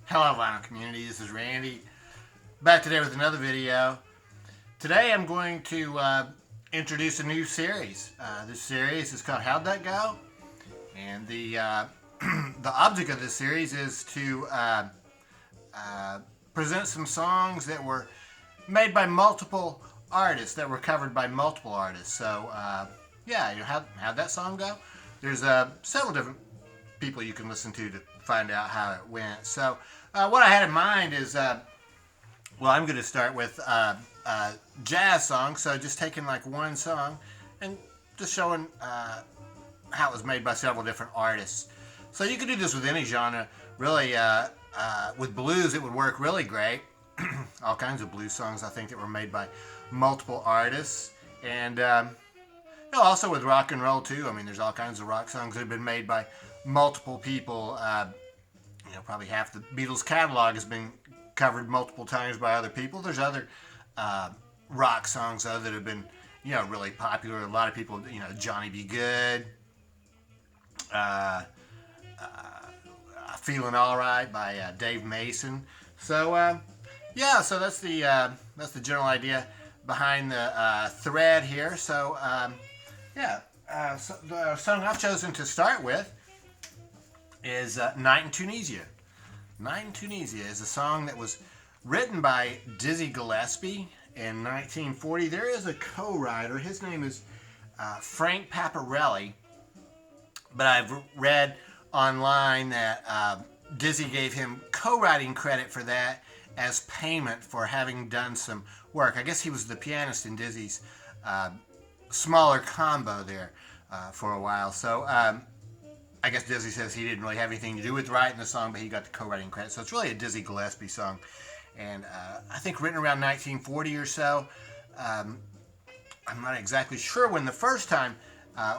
Hello vinyl community, this is Randy, back today with another video. Today I'm going to introduce a new series. This series is called How'd That Go? And the object of this series is to present some songs that were made by multiple artists, that were covered by multiple artists. So how'd that song go? There's several different people you can listen to find out how it went. So what I had in mind is, I'm going to start with jazz songs. So just taking like one song and just showing how it was made by several different artists. So you can do this with any genre. Really, with blues, it would work really great. All kinds of blues songs, I think, that were made by multiple artists. And also with rock and roll, too. I mean, there's all kinds of rock songs that have been made by multiple people. Probably half the Beatles catalog has been covered multiple times by other people. There's other rock songs, though, that have been, really popular. A lot of people, Johnny B. Good, Feeling All Right by Dave Mason. So, so that's the general idea behind the thread here. So, so the song I've chosen to start with is Night in Tunisia. Night in Tunisia is a song that was written by Dizzy Gillespie in 1940. There is a co-writer. His name is Frank Paparelli. But I've read online that Dizzy gave him co-writing credit for that as payment for having done some work. I guess he was the pianist in Dizzy's smaller combo there for a while. So I guess Dizzy says he didn't really have anything to do with writing the song, but he got the co-writing credit. So it's really a Dizzy Gillespie song. And I think written around 1940 or so. I'm not exactly sure when the first time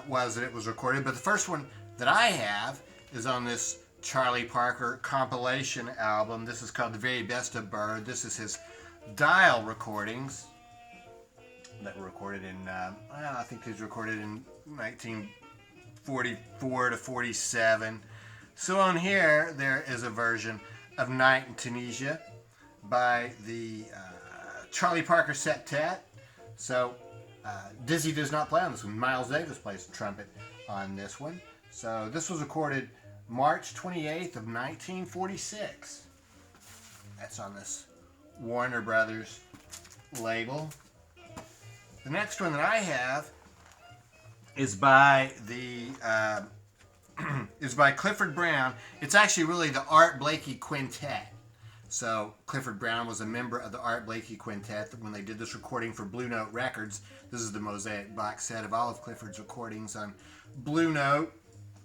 was that it was recorded, but the first one that I have is on this Charlie Parker compilation album. This is called The Very Best of Bird. This is his dial recordings that were recorded in, I think these were recorded in 1944 to 47. So on here, there is a version of Night in Tunisia by the Charlie Parker Septet. So Dizzy does not play on this one. Miles Davis plays trumpet on this one. So this was recorded March 28th of 1946. That's on this Warner Brothers label. The next one that I have is by Clifford Brown. It's actually really the Art Blakey Quintet. So Clifford Brown was a member of the Art Blakey Quintet when they did this recording for Blue Note Records. This is the Mosaic box set of all of Clifford's recordings on Blue Note.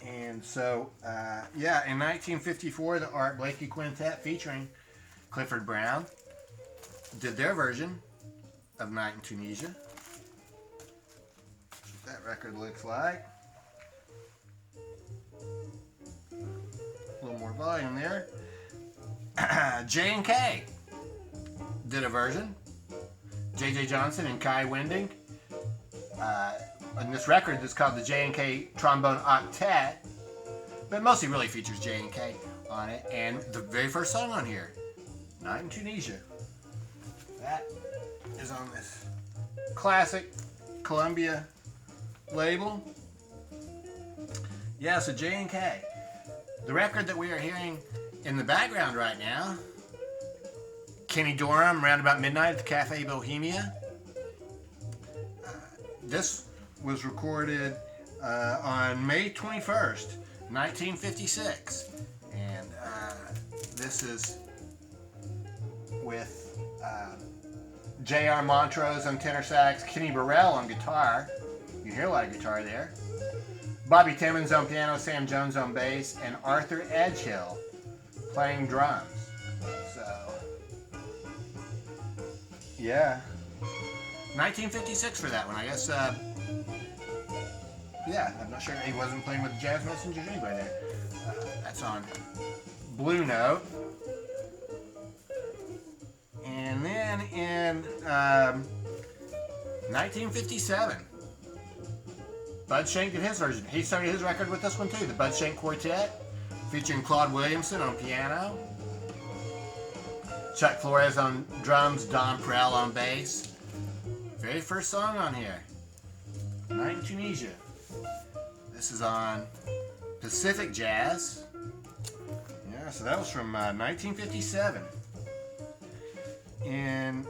And so, in 1954, the Art Blakey Quintet featuring Clifford Brown did their version of Night in Tunisia. That's what that record looks like. A little more volume there. J&K did a version. J.J. Johnson and Kai Winding. On this record, it's called the J&K Trombone Octet, but it mostly really features J&K on it. And the very first song on here, Night in Tunisia, that is on this classic Columbia label. Yeah, so J&K. The record that we are hearing in the background right now, Kenny Dorham, Round About Midnight at the Cafe Bohemia. This was recorded on May 21st, 1956. And this is with J.R. Montrose on tenor sax, Kenny Burrell on guitar. You can hear a lot of guitar there. Bobby Timmons on piano, Sam Jones on bass, and Arthur Edgehill playing drums. So, 1956 for that one. I guess, I'm not sure. He wasn't playing with the Jazz Messengers anyway there. That's on Blue Note. And then in 1957, Bud Shank did his version. He started his record with this one too, the Bud Shank Quartet, featuring Claude Williamson on piano. Chuck Flores on drums, Don Prell on bass. Very first song on here, Night in Tunisia. This is on Pacific Jazz. Yeah, so that was from 1957. In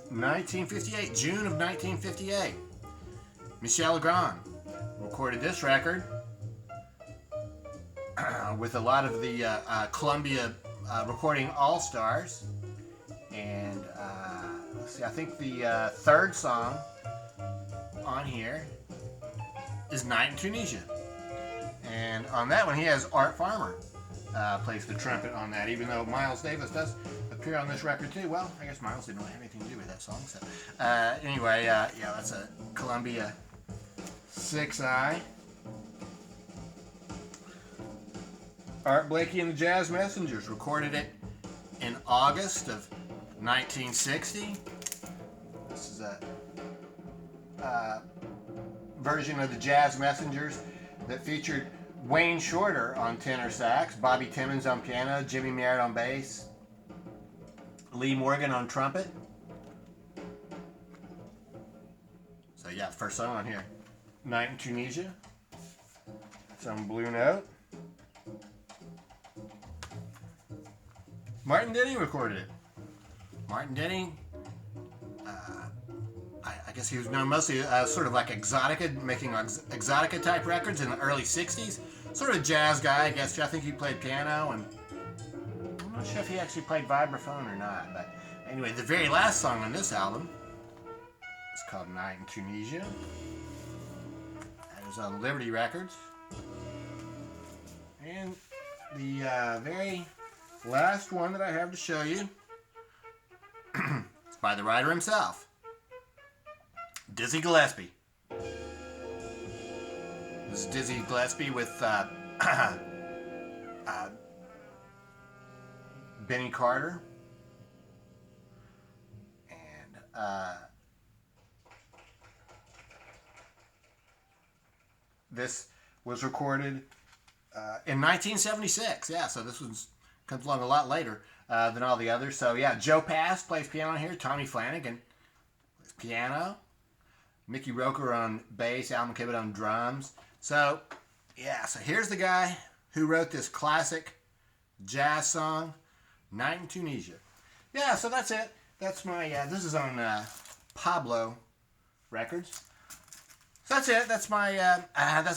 1958, June of 1958, Michel Legrand recorded this record with a lot of the Columbia recording all-stars. And let's see, I think the third song on here is Night in Tunisia. And on that one, he has Art Farmer plays the trumpet on that, even though Miles Davis does appear on this record too. Well, I guess Miles didn't really have anything to do with that song. So anyway, yeah, that's a Columbia 6i. Art Blakey and the Jazz Messengers recorded it in August of 1960. This is a version of the Jazz Messengers that featured Wayne Shorter on tenor sax, Bobby Timmons on piano, Jimmy Merritt on bass, Lee Morgan on trumpet. So yeah, first song on here, Night in Tunisia. It's on Blue Note. Martin Denny recorded it. Martin Denny, I guess he was known mostly sort of like Exotica, making Exotica type records in the early 60s. Sort of a jazz guy, I guess. I think he played piano, and I'm not sure if he actually played vibraphone or not. But anyway, the very last song on this album is called Night in Tunisia. That was on Liberty Records. And the very last one that I have to show you is by the writer himself, Dizzy Gillespie. This is Dizzy Gillespie with Benny Carter. And this was recorded in 1976. Yeah, so this one's comes along a lot later than all the others. So yeah, Joe Pass plays piano here. Tommy Flanagan plays piano. Mickey Roker on bass. Al McKibben on drums. So yeah, so here's the guy who wrote this classic jazz song, Night in Tunisia. Yeah, so that's it. That's my, this is on Pablo Records. So that's it. That's my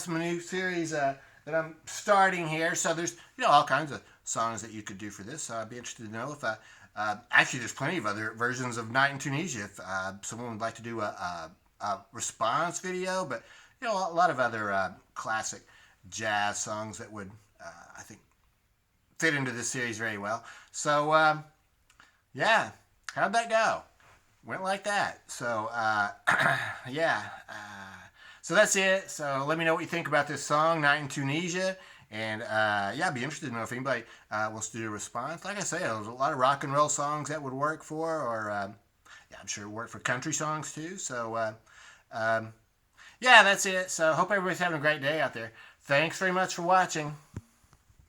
new series that I'm starting here. So there's, all kinds of songs that you could do for this. So I'd be interested to know if, actually there's plenty of other versions of Night in Tunisia. If someone would like to do a response video, but, a lot of other classic jazz songs that would, I think, fit into this series very well. So, yeah, how'd that go? Went like that. So, yeah. So that's it. So let me know what you think about this song, Night in Tunisia. And, yeah, I'd be interested to know if anybody wants to do a response. Like I say, there's a lot of rock and roll songs that would work for, or, yeah, I'm sure it would work for country songs too. So, yeah, that's it. So hope everybody's having a great day out there. Thanks very much for watching.